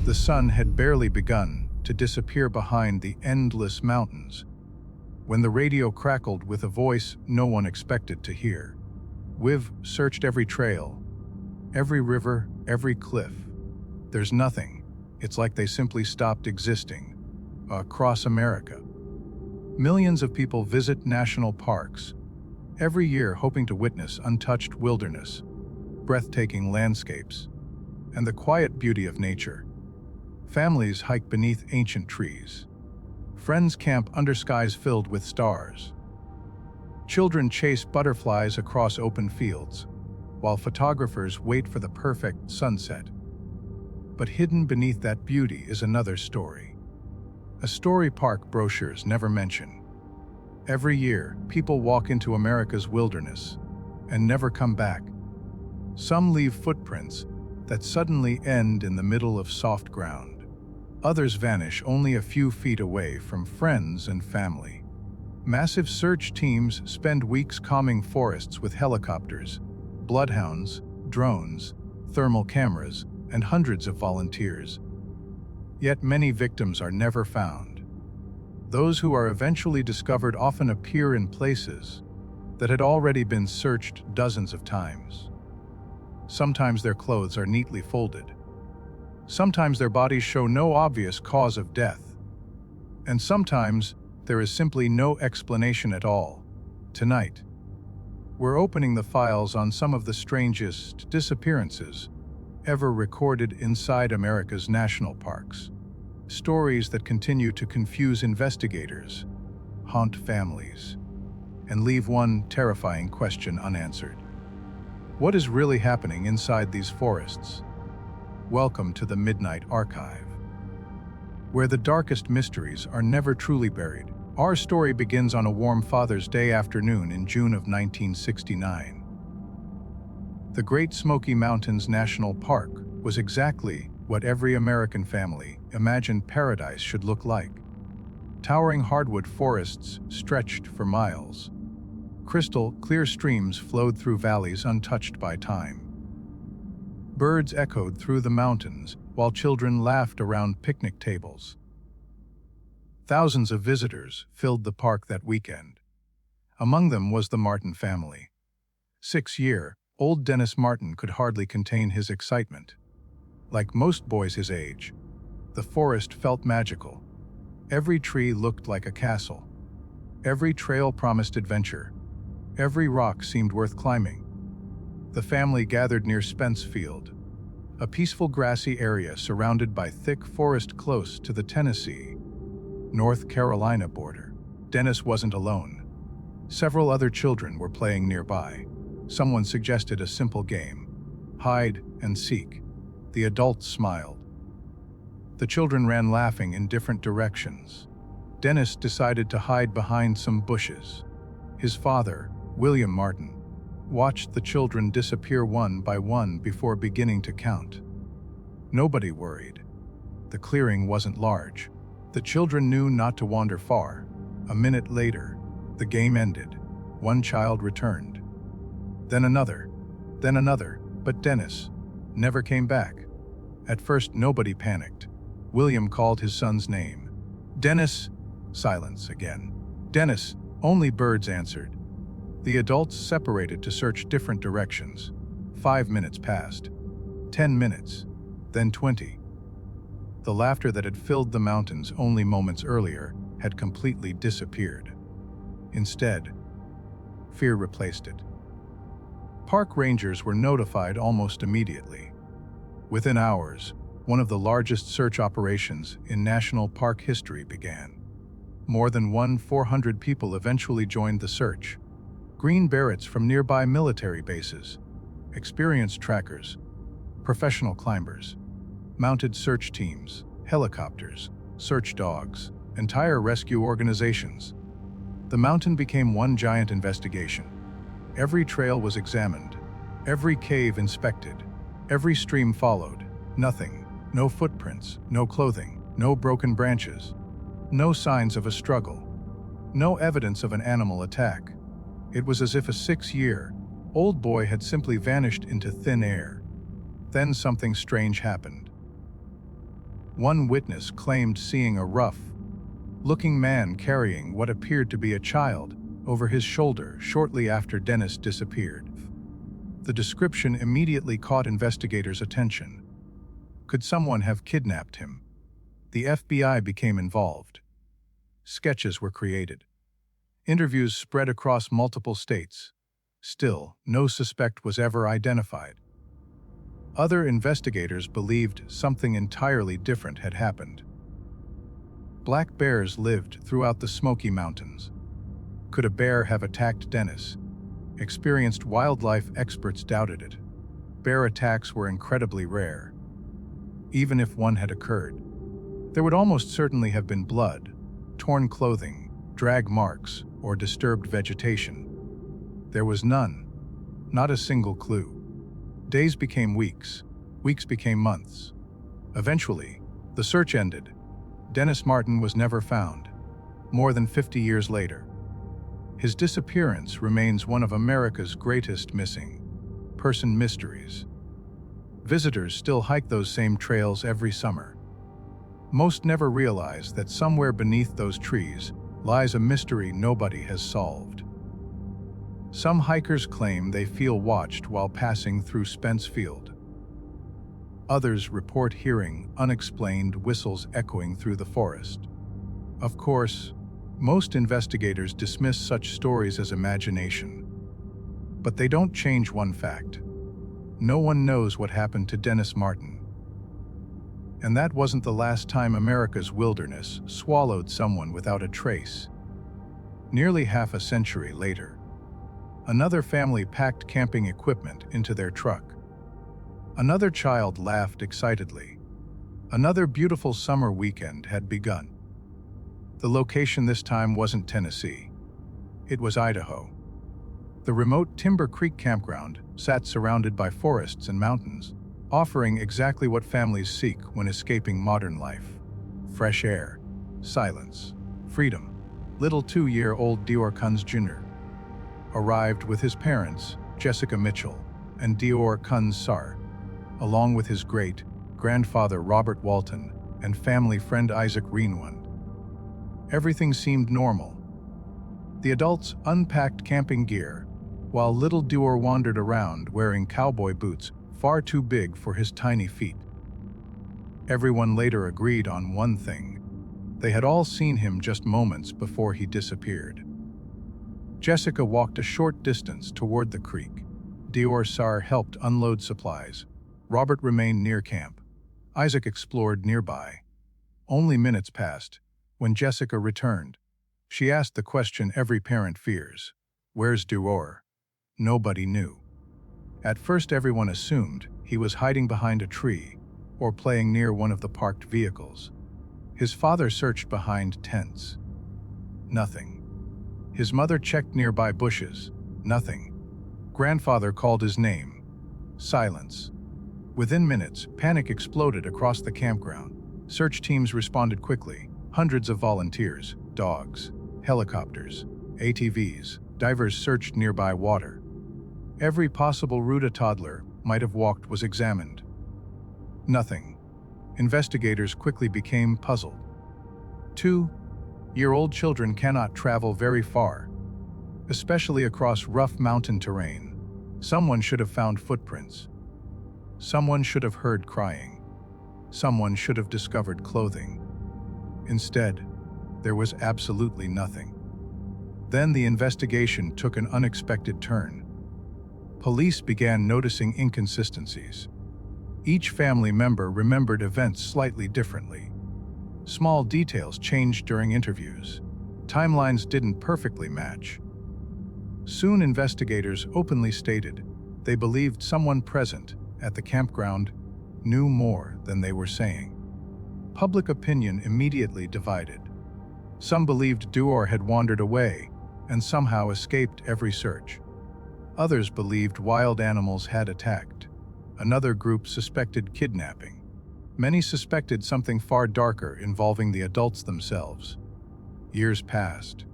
The sun had barely begun to disappear behind the endless mountains when the radio crackled with a voice no one expected to hear. "We've searched every trail, every river, every cliff. There's nothing. It's like they simply stopped existing across America." Millions of people visit national parks every year hoping to witness untouched wilderness, breathtaking landscapes, and the quiet beauty of nature. Families hike beneath ancient trees. Friends camp under skies filled with stars. Children chase butterflies across open fields, while photographers wait for the perfect sunset. But hidden beneath that beauty is another story. A story park brochures never mention. Every year, people walk into America's wilderness and never come back. Some leave footprints that suddenly end in the middle of soft ground. Others vanish only a few feet away from friends and family. Massive search teams spend weeks combing forests with helicopters, bloodhounds, drones, thermal cameras, and hundreds of volunteers. Yet many victims are never found. Those who are eventually discovered often appear in places that had already been searched dozens of times. Sometimes their clothes are neatly folded. Sometimes their bodies show no obvious cause of death. And sometimes there is simply no explanation at all. Tonight, we're opening the files on some of the strangest disappearances ever recorded inside America's national parks. Stories that continue to confuse investigators, haunt families, and leave one terrifying question unanswered. What is really happening inside these forests? Welcome to the Midnight Archive, where the darkest mysteries are never truly buried. Our story begins on a warm Father's Day afternoon in June of 1969. The Great Smoky Mountains National Park was exactly what every American family imagined paradise should look like. Towering hardwood forests stretched for miles. Crystal clear streams flowed through valleys untouched by time. Birds echoed through the mountains while children laughed around picnic tables. Thousands of visitors filled the park that weekend. Among them was the Martin family. 6-year-old Dennis Martin could hardly contain his excitement. Like most boys his age, the forest felt magical. Every tree looked like a castle. Every trail promised adventure. Every rock seemed worth climbing. The family gathered near Spence Field, a peaceful grassy area surrounded by thick forest close to the Tennessee, North Carolina border. Dennis wasn't alone. Several other children were playing nearby. Someone suggested a simple game: hide and seek. The adults smiled. The children ran laughing in different directions. Dennis decided to hide behind some bushes. His father, William Martin, watched the children disappear one by one before beginning to count. Nobody worried. The clearing wasn't large. The children knew not to wander far. A minute later, the game ended. One child returned. Then another, but Dennis never came back. At first, nobody panicked. William called his son's name. "Dennis!" Silence again. "Dennis!" Only birds answered. The adults separated to search different directions. 5 minutes passed. 10 minutes. Then 20. The laughter that had filled the mountains only moments earlier had completely disappeared. Instead, fear replaced it. Park rangers were notified almost immediately. Within hours, one of the largest search operations in national park history began. More than 400 people eventually joined the search. Green Berets from nearby military bases, experienced trackers, professional climbers, mounted search teams, helicopters, search dogs, entire rescue organizations. The mountain became one giant investigation. Every trail was examined, every cave inspected, every stream followed. Nothing, no footprints, no clothing, no broken branches, no signs of a struggle, no evidence of an animal attack. It was as if a 6-year-old boy had simply vanished into thin air. Then something strange happened. One witness claimed seeing a rough-looking man carrying what appeared to be a child over his shoulder shortly after Dennis disappeared. The description immediately caught investigators' attention. Could someone have kidnapped him? The FBI became involved. Sketches were created. Interviews spread across multiple states. Still, no suspect was ever identified. Other investigators believed something entirely different had happened. Black bears lived throughout the Smoky Mountains. Could a bear have attacked Dennis? Experienced wildlife experts doubted it. Bear attacks were incredibly rare. Even if one had occurred, there would almost certainly have been blood, torn clothing, drag marks, or disturbed vegetation. There was none. Not a single clue. Days became weeks. Weeks became months. Eventually, the search ended. Dennis Martin was never found. More than 50 years later, his disappearance remains one of America's greatest missing person mysteries. Visitors still hike those same trails every summer. Most never realize that somewhere beneath those trees lies a mystery nobody has solved. Some hikers claim they feel watched while passing through Spence Field. Others report hearing unexplained whistles echoing through the forest. Of course, most investigators dismiss such stories as imagination. But they don't change one fact. No one knows what happened to Dennis Martin. And that wasn't the last time America's wilderness swallowed someone without a trace. Nearly half a century later, another family packed camping equipment into their truck. Another child laughed excitedly. Another beautiful summer weekend had begun. The location this time wasn't Tennessee. It was Idaho. The remote Timber Creek campground sat surrounded by forests and mountains, offering exactly what families seek when escaping modern life: fresh air, silence, freedom. Little 2-year-old DeOrr Kunz Jr. arrived with his parents, Jessica Mitchell and DeOrr Kunz Jr., along with his great-grandfather Robert Walton and family friend Isaac Reenwand. Everything seemed normal. The adults unpacked camping gear, while little DeOrr wandered around wearing cowboy boots far too big for his tiny feet. Everyone later agreed on one thing: they had all seen him just moments before he disappeared. Jessica walked a short distance toward the creek. DeOrr Jr. helped unload supplies. Robert remained near camp. Isaac explored nearby. Only minutes passed when Jessica returned. She asked the question every parent fears: "Where's DeOrr?" Nobody knew. At first, everyone assumed he was hiding behind a tree or playing near one of the parked vehicles. His father searched behind tents. Nothing. His mother checked nearby bushes. Nothing. Grandfather called his name. Silence. Within minutes, panic exploded across the campground. Search teams responded quickly. Hundreds of volunteers, dogs, helicopters, ATVs, divers searched nearby water. Every possible route a toddler might have walked was examined. Nothing. Investigators quickly became puzzled. 2-year-old children cannot travel very far, especially across rough mountain terrain. Someone should have found footprints. Someone should have heard crying. Someone should have discovered clothing. Instead, there was absolutely nothing. Then the investigation took an unexpected turn. Police began noticing inconsistencies. Each family member remembered events slightly differently. Small details changed during interviews. Timelines didn't perfectly match. Soon investigators openly stated they believed someone present at the campground knew more than they were saying. Public opinion immediately divided. Some believed DeOrr had wandered away and somehow escaped every search. Others believed wild animals had attacked. Another group suspected kidnapping. Many suspected something far darker involving the adults themselves. Years passed.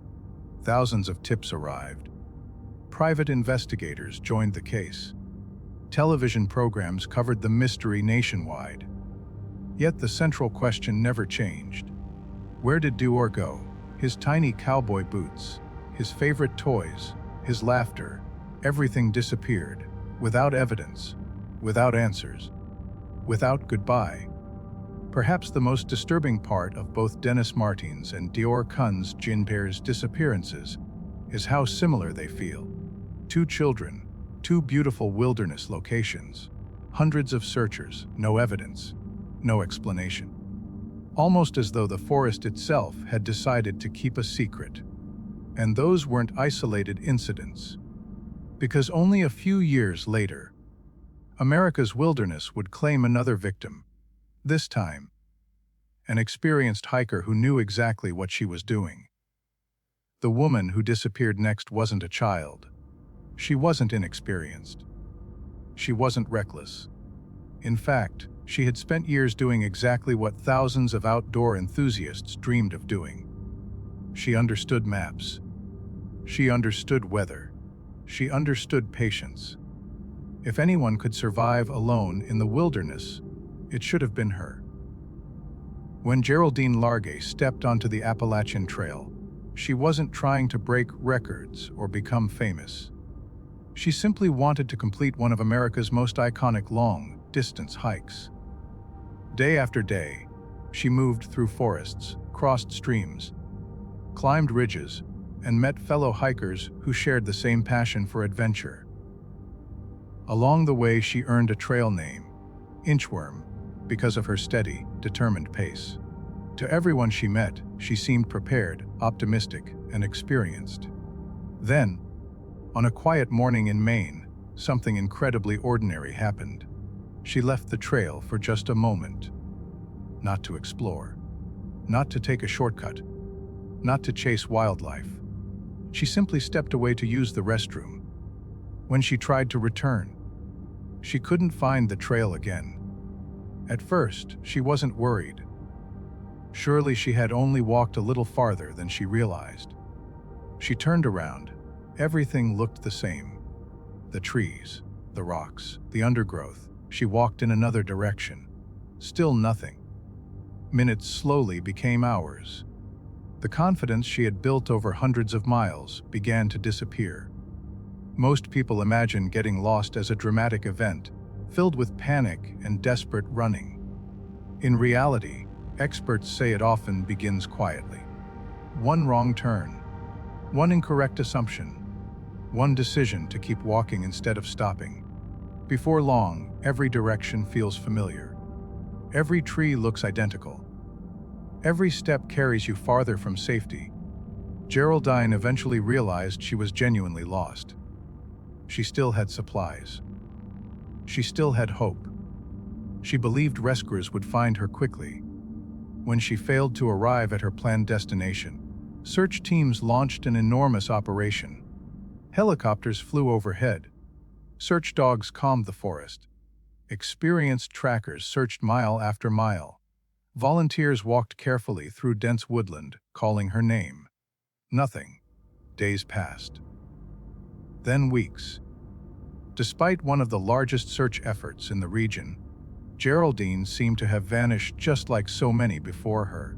Thousands of tips arrived. Private investigators joined the case. Television programs covered the mystery nationwide. Yet the central question never changed. Where did DeOrr go? His tiny cowboy boots, his favorite toys, his laughter, everything disappeared, without evidence, without answers, without goodbye. Perhaps the most disturbing part of both Dennis Martin's and DeOrr Kunz Jr's disappearances is how similar they feel. Two children, two beautiful wilderness locations, hundreds of searchers, no evidence, no explanation. Almost as though the forest itself had decided to keep a secret. And those weren't isolated incidents. Because only a few years later, America's wilderness would claim another victim. This time, an experienced hiker who knew exactly what she was doing. The woman who disappeared next wasn't a child. She wasn't inexperienced. She wasn't reckless. In fact, she had spent years doing exactly what thousands of outdoor enthusiasts dreamed of doing. She understood maps. She understood weather. She understood patience. If anyone could survive alone in the wilderness, it should have been her. When Geraldine Largay stepped onto the Appalachian Trail, she wasn't trying to break records or become famous. She simply wanted to complete one of America's most iconic long-distance hikes. Day after day, she moved through forests, crossed streams, climbed ridges, and met fellow hikers who shared the same passion for adventure. Along the way, she earned a trail name, Inchworm, because of her steady, determined pace. To everyone she met, she seemed prepared, optimistic, and experienced. Then, on a quiet morning in Maine, something incredibly ordinary happened. She left the trail for just a moment. Not to explore, not to take a shortcut, not to chase wildlife. She simply stepped away to use the restroom. When she tried to return, she couldn't find the trail again. At first, she wasn't worried. Surely she had only walked a little farther than she realized. She turned around. Everything looked the same. The trees, the rocks, the undergrowth. She walked in another direction. Still nothing. Minutes slowly became hours. The confidence she had built over hundreds of miles began to disappear. Most people imagine getting lost as a dramatic event, filled with panic and desperate running. In reality, experts say it often begins quietly. One wrong turn, one incorrect assumption, one decision to keep walking instead of stopping. Before long, every direction feels familiar. Every tree looks identical. Every step carries you farther from safety. Geraldine eventually realized she was genuinely lost. She still had supplies. She still had hope. She believed rescuers would find her quickly. When she failed to arrive at her planned destination, search teams launched an enormous operation. Helicopters flew overhead. Search dogs combed the forest. Experienced trackers searched mile after mile. Volunteers walked carefully through dense woodland, calling her name. Nothing. Days passed. Then weeks. Despite one of the largest search efforts in the region, Geraldine seemed to have vanished just like so many before her.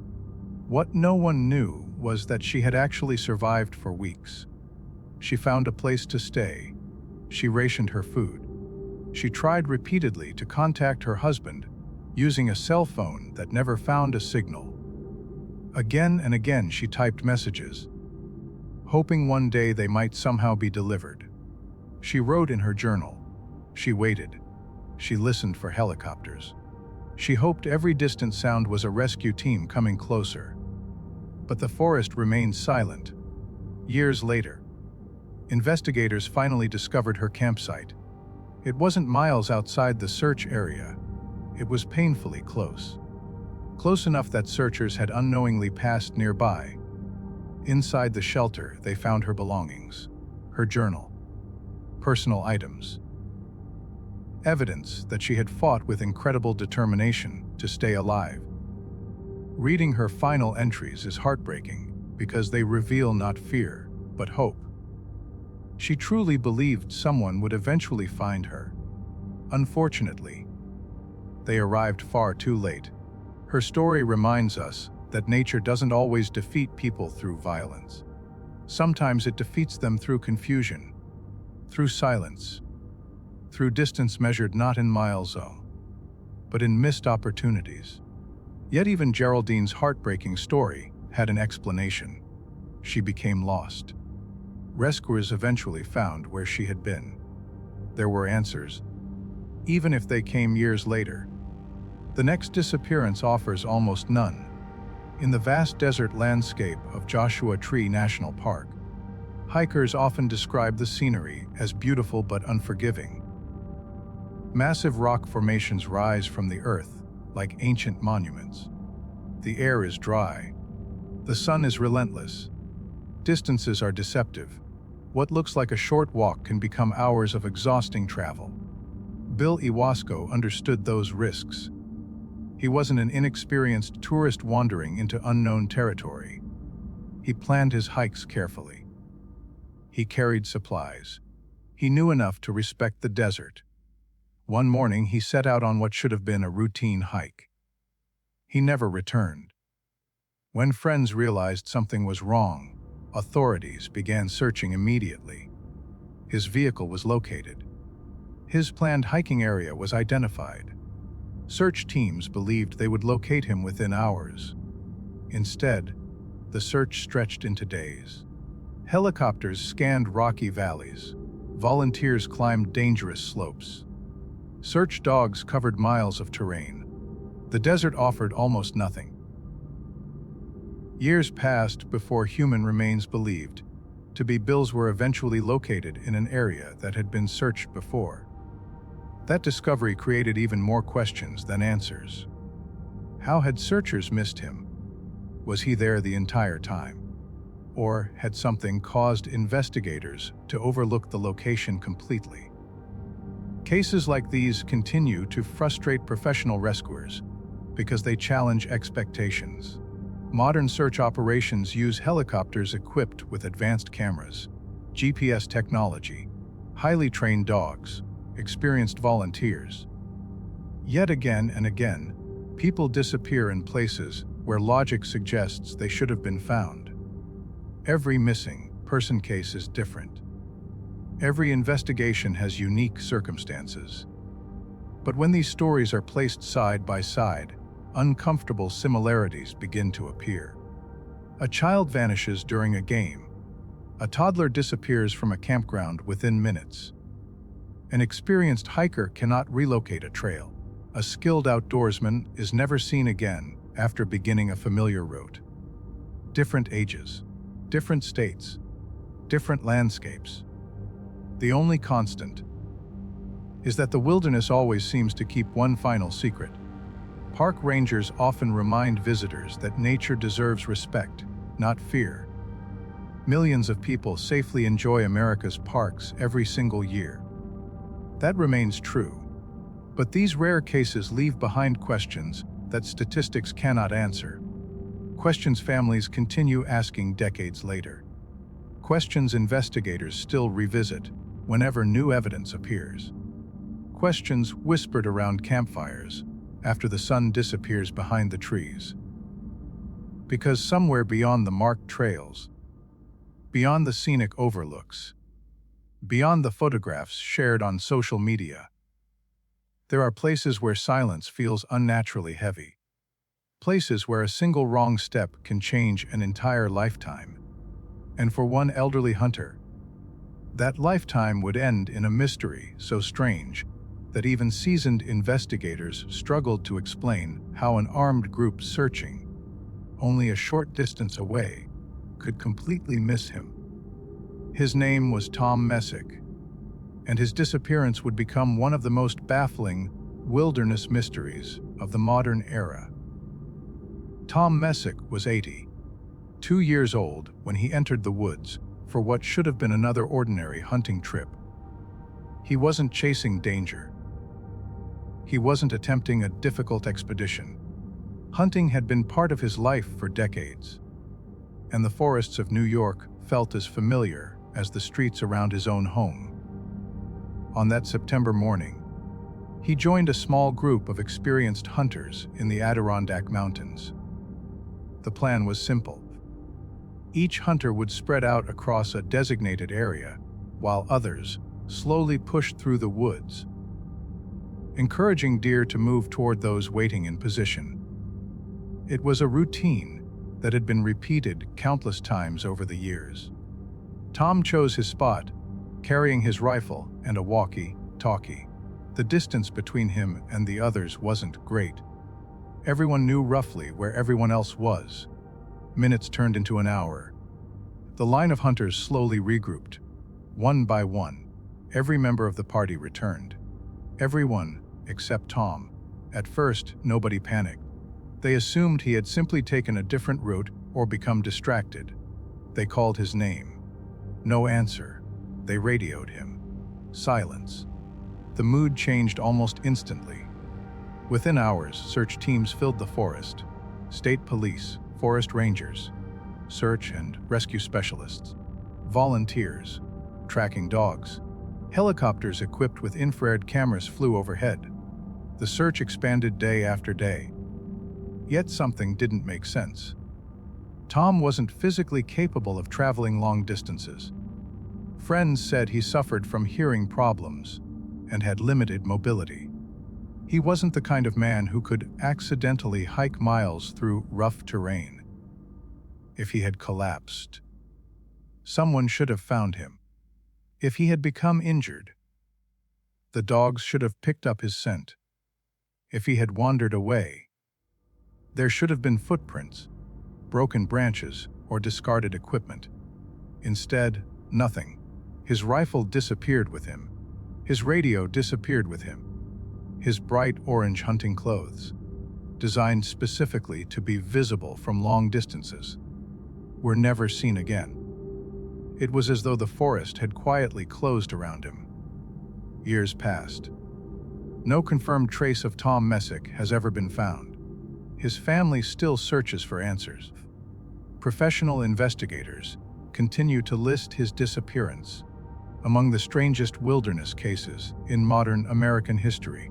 What no one knew was that she had actually survived for weeks. She found a place to stay. She rationed her food. She tried repeatedly to contact her husband, using a cell phone that never found a signal. Again and again she typed messages, hoping one day they might somehow be delivered. She wrote in her journal. She waited. She listened for helicopters. She hoped every distant sound was a rescue team coming closer. But the forest remained silent. Years later, investigators finally discovered her campsite. It wasn't miles outside the search area. It was painfully close. Close enough that searchers had unknowingly passed nearby. Inside the shelter, they found her belongings, her journal, personal items. Evidence that she had fought with incredible determination to stay alive. Reading her final entries is heartbreaking because they reveal not fear, but hope. She truly believed someone would eventually find her. Unfortunately, they arrived far too late. Her story reminds us that nature doesn't always defeat people through violence. Sometimes it defeats them through confusion, through silence, through distance measured not in miles, but in missed opportunities. Yet even Geraldine's heartbreaking story had an explanation. She became lost. Rescuers eventually found where she had been. There were answers, even if they came years later. The next disappearance offers almost none. In the vast desert landscape of Joshua Tree National Park, hikers often describe the scenery as beautiful but unforgiving. Massive rock formations rise from the earth like ancient monuments. The air is dry. The sun is relentless. Distances are deceptive. What looks like a short walk can become hours of exhausting travel. Bill Ewasko understood those risks. He wasn't an inexperienced tourist wandering into unknown territory. He planned his hikes carefully. He carried supplies. He knew enough to respect the desert. One morning, he set out on what should have been a routine hike. He never returned. When friends realized something was wrong, authorities began searching immediately. His vehicle was located. His planned hiking area was identified. Search teams believed they would locate him within hours. Instead, the search stretched into days. Helicopters scanned rocky valleys. Volunteers climbed dangerous slopes. Search dogs covered miles of terrain. The desert offered almost nothing. Years passed before human remains believed to be Bill's were eventually located in an area that had been searched before. That discovery created even more questions than answers. How had searchers missed him? Was he there the entire time? Or had something caused investigators to overlook the location completely? Cases like these continue to frustrate professional rescuers because they challenge expectations. Modern search operations use helicopters equipped with advanced cameras, GPS technology, highly trained dogs, experienced volunteers. Yet again and again, people disappear in places where logic suggests they should have been found. Every missing person case is different. Every investigation has unique circumstances. But when these stories are placed side by side, uncomfortable similarities begin to appear. A child vanishes during a game. A toddler disappears from a campground within minutes. An experienced hiker cannot relocate a trail. A skilled outdoorsman is never seen again after beginning a familiar route. Different ages, different states, different landscapes. The only constant is that the wilderness always seems to keep one final secret. Park rangers often remind visitors that nature deserves respect, not fear. Millions of people safely enjoy America's parks every single year. That remains true. But these rare cases leave behind questions that statistics cannot answer. Questions families continue asking decades later. Questions investigators still revisit whenever new evidence appears. Questions whispered around campfires after the sun disappears behind the trees. Because somewhere beyond the marked trails, beyond the scenic overlooks, beyond the photographs shared on social media, there are places where silence feels unnaturally heavy. Places where a single wrong step can change an entire lifetime. And for one elderly hunter, that lifetime would end in a mystery so strange that even seasoned investigators struggled to explain how an armed group searching only a short distance away could completely miss him. His name was Tom Messick, and his disappearance would become one of the most baffling wilderness mysteries of the modern era. Tom Messick was 82 years old when he entered the woods for what should have been another ordinary hunting trip. He wasn't chasing danger. He wasn't attempting a difficult expedition. Hunting had been part of his life for decades, and the forests of New York felt as familiar as the streets around his own home. On that September morning, He joined a small group of experienced hunters in the Adirondack Mountains. The plan was simple. Each hunter would spread out across a designated area, while others slowly pushed through the woods, encouraging deer to move toward those waiting in position. It was a routine that had been repeated countless times over the years. Tom chose his spot, carrying his rifle and a walkie-talkie. The distance between him and the others wasn't great. Everyone knew roughly where everyone else was. Minutes turned into an hour. The line of hunters slowly regrouped. One by one, every member of the party returned. Everyone except Tom. At first, nobody panicked. They assumed he had simply taken a different route or become distracted. They called his name. No answer. They radioed him. Silence. The mood changed almost instantly. Within hours, search teams filled the forest. State police, forest rangers, search and rescue specialists, volunteers, tracking dogs. Helicopters equipped with infrared cameras flew overhead. The search expanded day after day. Yet something didn't make sense. Tom wasn't physically capable of traveling long distances. Friends said he suffered from hearing problems and had limited mobility. He wasn't the kind of man who could accidentally hike miles through rough terrain. If he had collapsed, someone should have found him. If he had become injured, the dogs should have picked up his scent. If he had wandered away, there should have been footprints, broken branches, or discarded equipment. Instead, nothing. His rifle disappeared with him. His radio disappeared with him. His bright orange hunting clothes, designed specifically to be visible from long distances, were never seen again. It was as though the forest had quietly closed around him. Years passed. No confirmed trace of Tom Messick has ever been found. His family still searches for answers. Professional investigators continue to list his disappearance among the strangest wilderness cases in modern American history.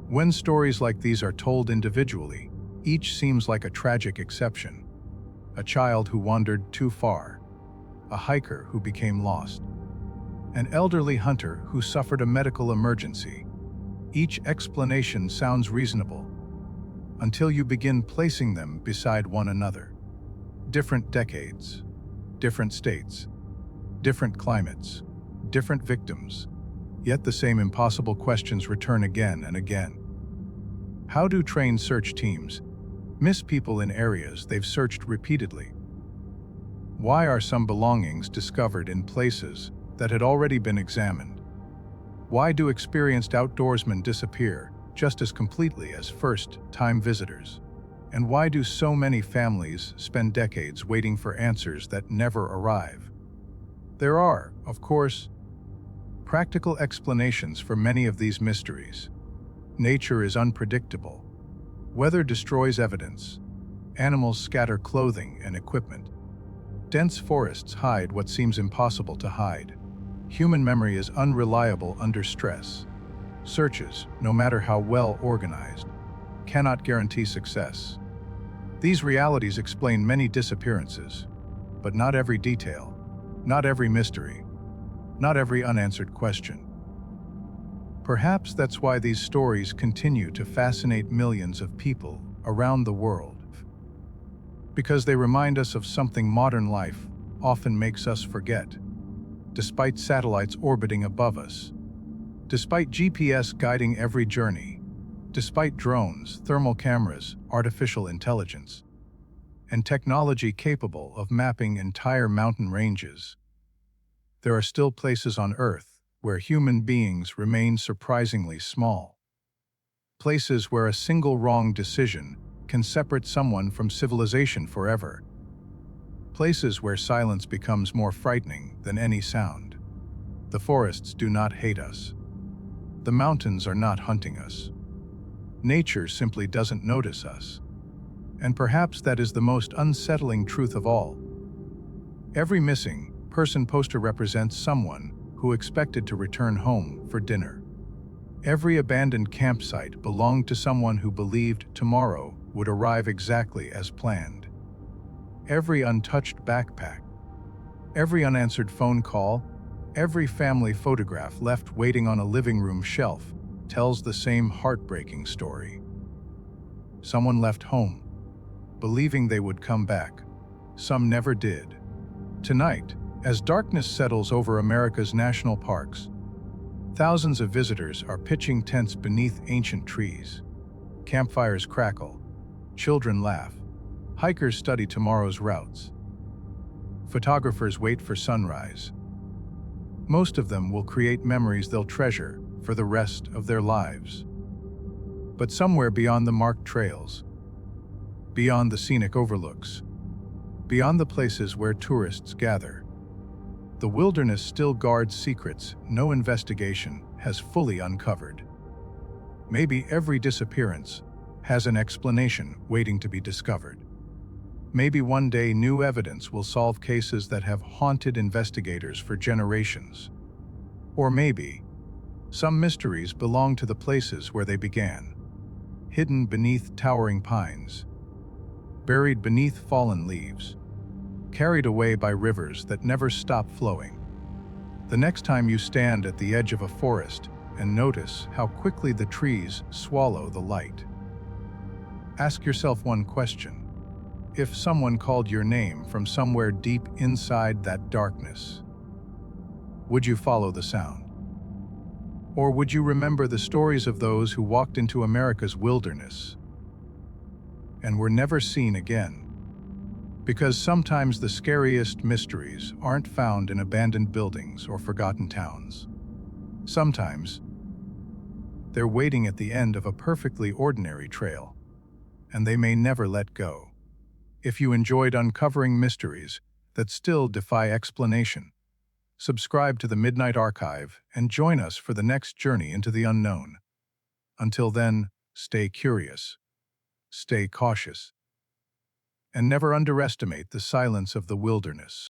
When stories like these are told individually, each seems like a tragic exception. A child who wandered too far, a hiker who became lost, an elderly hunter who suffered a medical emergency. Each explanation sounds reasonable until you begin placing them beside one another. Different decades, different states, different climates, different victims, yet the same impossible questions return again and again. How do trained search teams miss people in areas they've searched repeatedly? Why are some belongings discovered in places that had already been examined? Why do experienced outdoorsmen disappear just as completely as first-time visitors? And why do so many families spend decades waiting for answers that never arrive? There are, of course, practical explanations for many of these mysteries. Nature is unpredictable. Weather destroys evidence. Animals scatter clothing and equipment. Dense forests hide what seems impossible to hide. Human memory is unreliable under stress. Searches, no matter how well organized, cannot guarantee success. These realities explain many disappearances, but not every detail, not every mystery, not every unanswered question. Perhaps that's why these stories continue to fascinate millions of people around the world. Because they remind us of something modern life often makes us forget. Despite satellites orbiting above us, despite GPS guiding every journey, despite drones, thermal cameras, artificial intelligence, and technology capable of mapping entire mountain ranges, there are still places on Earth where human beings remain surprisingly small. Places where a single wrong decision can separate someone from civilization forever. Places where silence becomes more frightening than any sound. The forests do not hate us. The mountains are not hunting us. Nature simply doesn't notice us. And perhaps that is the most unsettling truth of all. Every missing person poster represents someone who expected to return home for dinner. Every abandoned campsite belonged to someone who believed tomorrow would arrive exactly as planned. Every untouched backpack, every unanswered phone call, every family photograph left waiting on a living room shelf tells the same heartbreaking story. Someone left home, believing they would come back. Some never did. Tonight, as darkness settles over America's national parks, thousands of visitors are pitching tents beneath ancient trees. Campfires crackle, children laugh, hikers study tomorrow's routes. Photographers wait for sunrise. Most of them will create memories they'll treasure for the rest of their lives. But somewhere beyond the marked trails, beyond the scenic overlooks, beyond the places where tourists gather, the wilderness still guards secrets no investigation has fully uncovered. Maybe every disappearance has an explanation waiting to be discovered. Maybe one day new evidence will solve cases that have haunted investigators for generations. Or maybe some mysteries belong to the places where they began, hidden beneath towering pines, buried beneath fallen leaves, carried away by rivers that never stop flowing. The next time you stand at the edge of a forest and notice how quickly the trees swallow the light, ask yourself one question. If someone called your name from somewhere deep inside that darkness, would you follow the sound? Or would you remember the stories of those who walked into America's wilderness and were never seen again? Because sometimes the scariest mysteries aren't found in abandoned buildings or forgotten towns. Sometimes they're waiting at the end of a perfectly ordinary trail, and they may never let go. If you enjoyed uncovering mysteries that still defy explanation, subscribe to the Midnight Archive and join us for the next journey into the unknown. Until then, stay curious, stay cautious, and never underestimate the silence of the wilderness.